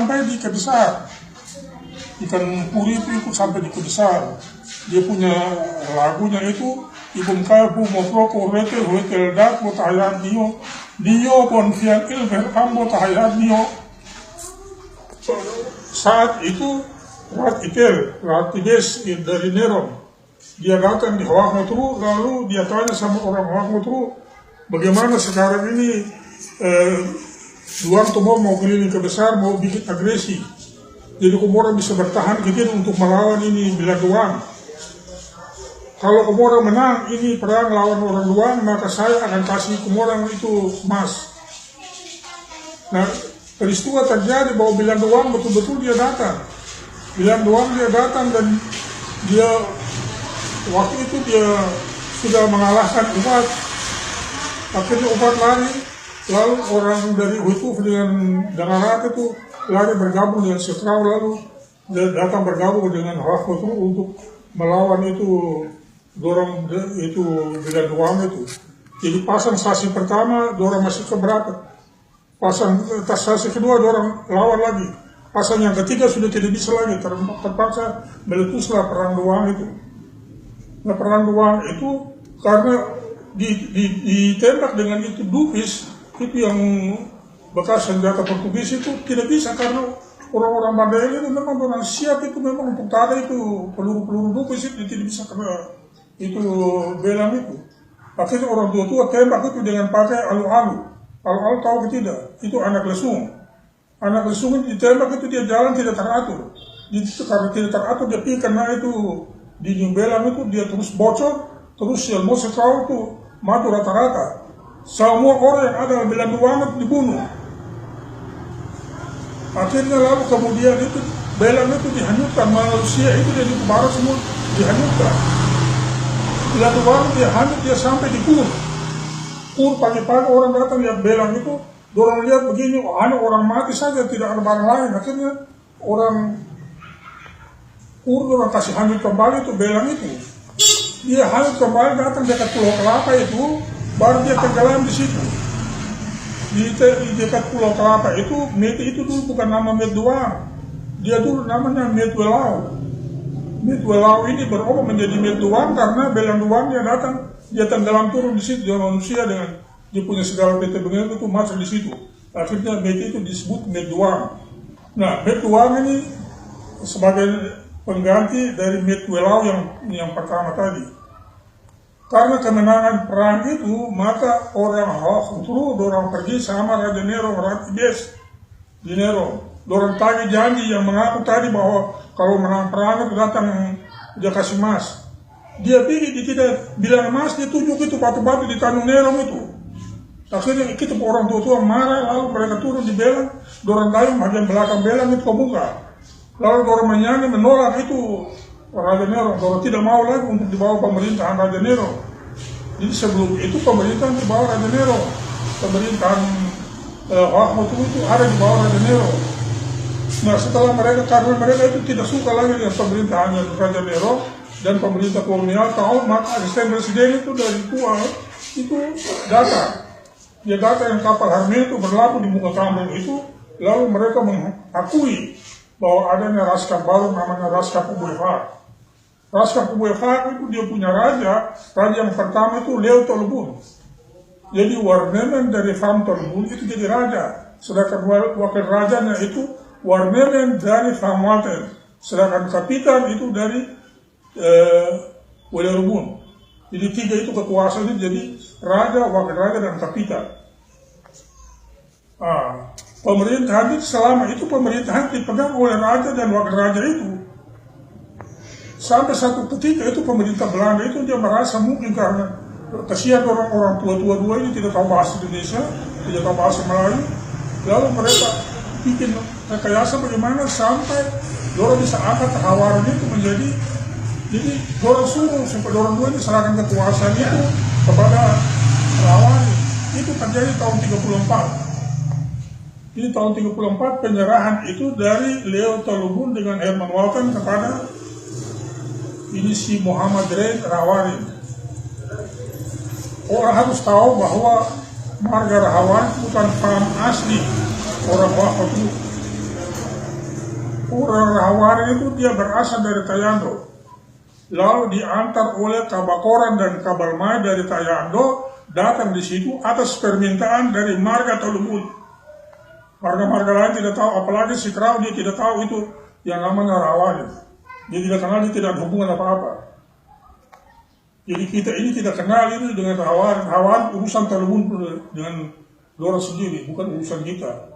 sampai di Kedesar. Ikan puri itu ikut sampai di Kedesar. Dia punya lagunya itu ibum kabu moproko rete hotel dak botahayat dio pon fian ilver ambo tahayat dio. Saat itu Ratibes dari Neron, dia datang di Hawak Motru, lalu dia tanya sama orang Hawak Motru, bagaimana sekarang ini Duang Tomor mau keliling ke besar, mau bikin agresi. Jadi Komoro bisa bertahan gitu untuk melawan ini bila Duang. Kalau Komoro menang ini perang lawan orang Duang, maka saya akan kasih Komoro itu emas. Nah, peristiwa terjadi bahwa Bilang Duang betul-betul dia datang. Bilang Duang dia datang dan dia waktu itu dia sudah mengalahkan Upat. Akhirnya Upat lari, lalu orang dari Hutu dengan Dangarat itu lari bergabung dengan Setrau, lalu datang bergabung dengan Hawak Motru untuk melawan itu dorong itu Bilang Duang itu. Jadi pasang stasi pertama dorong masih keberapa? Pasang stasi kedua dorong lawan lagi. Pasang yang ketiga sudah tidak bisa lagi, terpaksa meletuslah perang Duang itu. Nah, perang Duang itu karena ditembak dengan itu dupis itu yang bekas senjata Portugis itu tidak bisa karena orang-orang Mandailing itu memang orang siap itu memang untuk tada itu peluru-peluru dupis itu tidak bisa kena itu belang itu. Akhirnya orang tua-tua tembak itu dengan pakai alu-alu. Alu-alu tahu tidak? Itu anak lesung. Anak lesung itu ditembak itu dia jalan tidak teratur. Jadi karena tidak teratur dia pergi karena itu di belang itu dia terus bocor, terus yang mau sekau itu mati rata-rata. Semua orang yang ada Bilang Duang itu dibunuh. Akhirnya lalu kemudian itu belang itu dihanyutkan, manusia itu dari barat semua dihanyutkan. Bilang Duang dia hanyut, dia sampai di Kur. Kur pagi-pagi orang datang lihat belang itu, dorang lihat begini, hanya orang mati saja, tidak ada barang lain. Akhirnya orang Kur orang kasih hanyut kembali itu belang itu. Dia hanyut kembali datang dekat Pulau Kelapa itu, baru dia tenggelam di situ. Di dekat Pulau Kelapa itu, Met itu dulu bukan nama Met Duang. Dia dulu namanya Met Welau. Met Welau ini berubah menjadi Met Duang karena Belang Duang dia datang, dia tenggelam turun di situ. Dia manusia dengan dia punya segala PT begini itu masuk di situ. Akhirnya Met itu disebut Met Duang. Nah, Met Duang ini sebagai pengganti dari Met Welau yang pertama tadi. Karena kemenangan perang itu, maka orang Hawak Motru dorang pergi sama Raja Nero, Ratibes di Nero. Dorang tagih janji yang mengaku tadi bahwa kalau menang perang itu datang dia kasih emas. Dia pergi, dia tidak bilang emas, dia tunjuk itu batu-batu di Tanjung Nero itu. Akhirnya kita orang tua-tua marah, lalu mereka turun di belang, dorang dayung bagian belakang belang itu kebuka. Lalu dorang menyanyi menolak itu Raja Nero, dorang tidak mau lagi untuk dibawa pemerintahan Raja Nero. Jadi sebelum itu pemerintahan di bawah Raja Nero, pemerintahan Hawak Motru itu ada di bawah Raja Nero. Nah setelah karena mereka itu tidak suka lagi dengan pemerintahan Raja Nero dan pemerintah kolonial tahu, maka asisten presiden itu dari tua itu datang. Dia datang yang kapal Harmil itu berlabuh di muka kampung itu, lalu mereka mengakui bahwa adanya Raskap baru namanya Raskap Ubuefak. Raskap Ubuefak itu dia punya raja yang pertama itu Leo Tolbun. Jadi Warnenen dari Fam Tolbun itu jadi raja, sedangkan wakil rajanya itu Warnenen dari Fam Walten, sedangkan kapitan itu dari Welerubun. Jadi tiga itu kekuasaan jadi raja, wakil raja dan kapitan. Pemerintahan itu selama itu pemerintahan dipegang oleh raja dan wakil raja itu. Sampai satu ketika itu pemerintah Belanda itu dia merasa mungkin karena kasihan orang-orang tua-tua dua ini tidak tahu bahasa Indonesia, tidak tahu bahasa Melayu, lalu mereka bikin rekayasa bagaimana sampai dorang bisa angkat Hawaran itu menjadi, jadi dorang suruh supaya dorang dua ini serahkan kekuasaan itu kepada Hawaran. Itu terjadi tahun 34. Ini tahun 34 penyerahan itu dari Leo Tolbun dengan Herman Walken kepada ini si Muhammad Ren Rawarin. Orang harus tahu bahwa marga Rawarin bukan fam asli orang Hawak Motru. Rahawari itu dia berasal dari Tayando, lalu diantar oleh Kabakoran dan Kabalmai dari Tayando, datang di situ atas permintaan dari marga Tolumut. Marga-marga lain tidak tahu, apalagi si Krau dia tidak tahu itu yang namanya Rahawari. Dia tidak kenal, dia tidak ada hubungan apa-apa. Jadi kita ini tidak kenal ini dengan Rahawari. Rahawari urusan Tolumut dengan dorang sendiri, bukan urusan kita.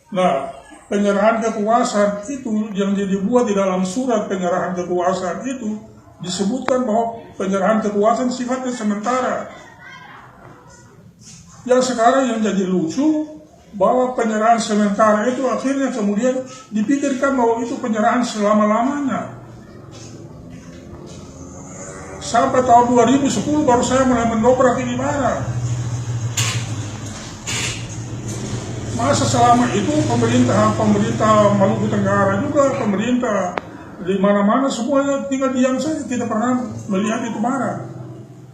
Nah, penyerahan kekuasaan itu yang dibuat di dalam surat penyerahan kekuasaan itu disebutkan bahwa penyerahan kekuasaan sifatnya sementara. Yang sekarang yang jadi lucu bahwa penyerahan sementara itu akhirnya kemudian dipikirkan bahwa itu penyerahan selama-lamanya. Sampai tahun 2010 baru saya mulai mendobrak ini barang. Masa selama itu pemerintah Maluku Tenggara juga, pemerintah di mana-mana semuanya tinggal diam saja, tidak pernah melihat itu barang.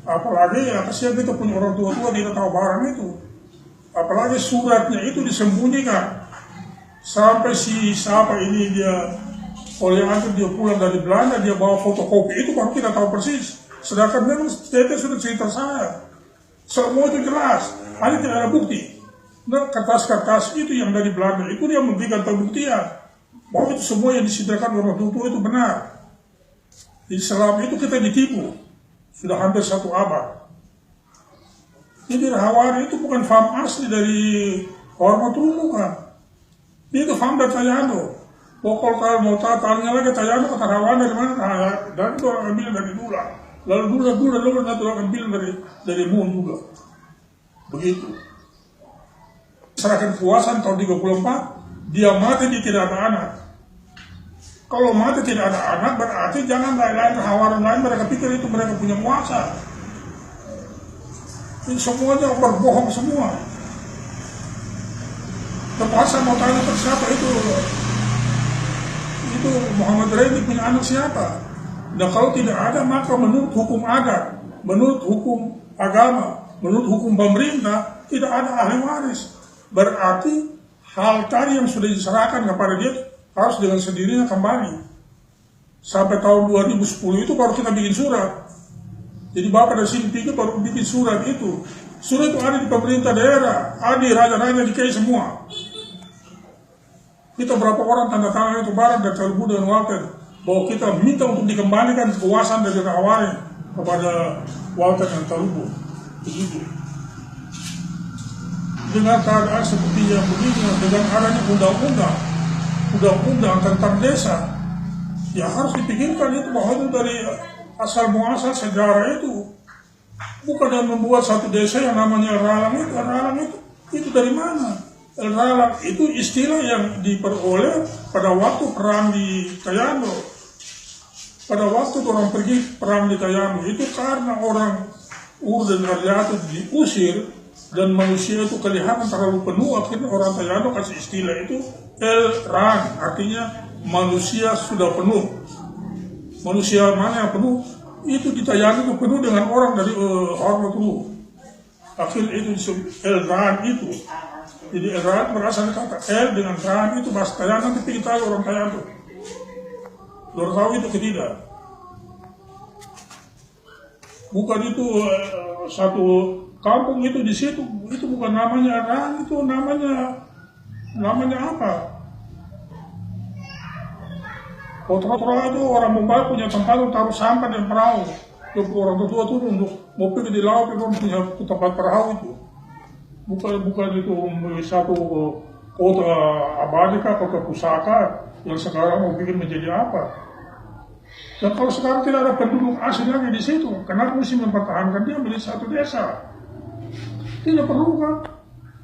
Apalagi ya kasihan kita punya orang tua-tua tidak tahu barang itu. Apalagi suratnya itu disembunyikan. Sampai si siapa ini dia, oleh antar dia pulang dari Belanda, dia bawa fotokopi itu baru kita tahu persis. Sedangkan memang Tete sudah cerita saya. Semua itu jelas, hanya tidak ada bukti. Nah, kertas-kertas itu yang dari Belanda itu dia memberikan pembuktian bahwa itu semua yang disediakan orang tua itu benar. Jadi selama itu kita ditipu sudah hampir 1 abad. Jadi Rahawari itu bukan faham asli dari Hormat Rumu kan. Dia itu faham dari Tayando. Pokok kalau mau tanya lagi Tayando kata Rahawari dari mana? Nah, dan itu orang ambil dari Dula. Lalu Dula orang ambil dari Mun juga. Begitu. Serahkan kekuasaan tahun 34, dia mati dia tidak ada anak. Kalau mati tidak ada anak berarti jangan lain-lain Rahawari lain mereka pikir itu mereka punya kuasa. Ini semuanya berbohong semua. Terpaksa mau tanya siapa itu Muhammad Reni punya anak siapa? Nah kalau tidak ada maka menurut hukum adat, menurut hukum agama, menurut hukum pemerintah tidak ada ahli waris. Berarti hal tadi yang sudah diserahkan kepada dia harus dengan sendirinya kembali. Sampai tahun 2010 itu baru kita bikin surat. Jadi Bapak dari sini pikir baru bikin surat itu. Surat itu ada di pemerintah daerah, ada di raja-raja di KI semua. Kita berapa orang tanda tangan itu barang dari Calbu dan Walter bahwa kita minta untuk dikembalikan kekuasaan dari Rahawari kepada Walter dan Calbu. Begitu. Dengan keadaan seperti yang begini, dengan adanya undang-undang tentang desa, ya harus dipikirkan itu bahwa itu dari asal muasal sejarah itu bukan yang membuat satu desa yang namanya Ralang itu dari mana? Ralang itu istilah yang diperoleh pada waktu perang di Tayando. Pada waktu orang pergi perang di Tayando itu karena orang Ur dan Rakyat diusir dan manusia itu kelihatan terlalu penuh, akhirnya orang Tayando kasih istilah itu El-Ran, artinya manusia sudah penuh. Manusia mana yang penuh? Itu di Tayando itu penuh dengan orang dari Hormat Rumu. Akhirnya itu El-Ran itu. Jadi El-Ran berasal dari kata El dengan Ran itu bahasa Tayando, tapi kita orang Tayando. Dorang tahu itu tidak. Bukan itu satu kampung itu di situ, itu bukan namanya Ran, itu namanya apa? Kotor-kotor itu orang Mumbai punya tempat untuk taruh sampah dan perahu. Orang tua itu untuk mau pergi di laut itu punya tempat perahu itu. Bukan itu satu kota abadika, kota pusaka yang sekarang mau bikin menjadi apa? Dan kalau sekarang tidak ada penduduk asli lagi di situ, kenapa mesti mempertahankan dia menjadi satu desa? Tidak perlu kan?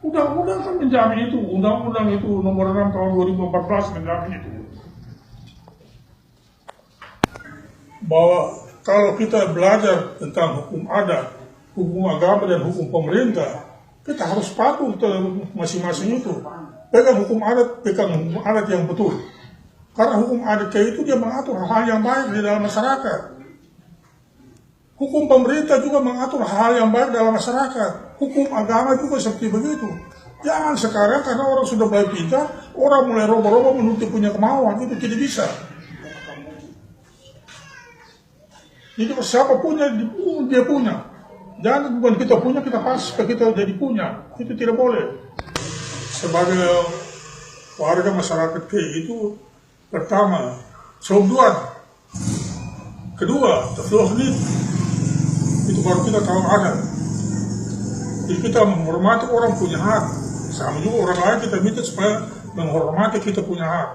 Undang-undang kan menjamin itu. Undang-undang itu nomor 6 tahun 2014 menjamin itu. Bahwa kalau kita belajar tentang hukum adat, hukum agama dan hukum pemerintah, kita harus patuh ke masing-masing itu. Pegang hukum adat yang betul. Karena hukum adat itu dia mengatur hal yang baik di dalam masyarakat. Hukum pemerintah juga mengatur hal yang baik dalam masyarakat. Hukum agama juga seperti begitu. Jangan sekarang karena orang sudah mulai pintar, orang mulai roba-roba menuntut punya kemauan, itu tidak bisa. Jadi siapa punya, dia punya. Jangan bukan kita punya, kita pas kita jadi punya. Itu tidak boleh. Sebagai warga masyarakat itu, pertama, sobuan. Kedua, taflohni. Itu baru kita tahu ada. Jadi kita menghormati orang punya hak. Sama juga orang lain kita minta supaya menghormati kita punya hak.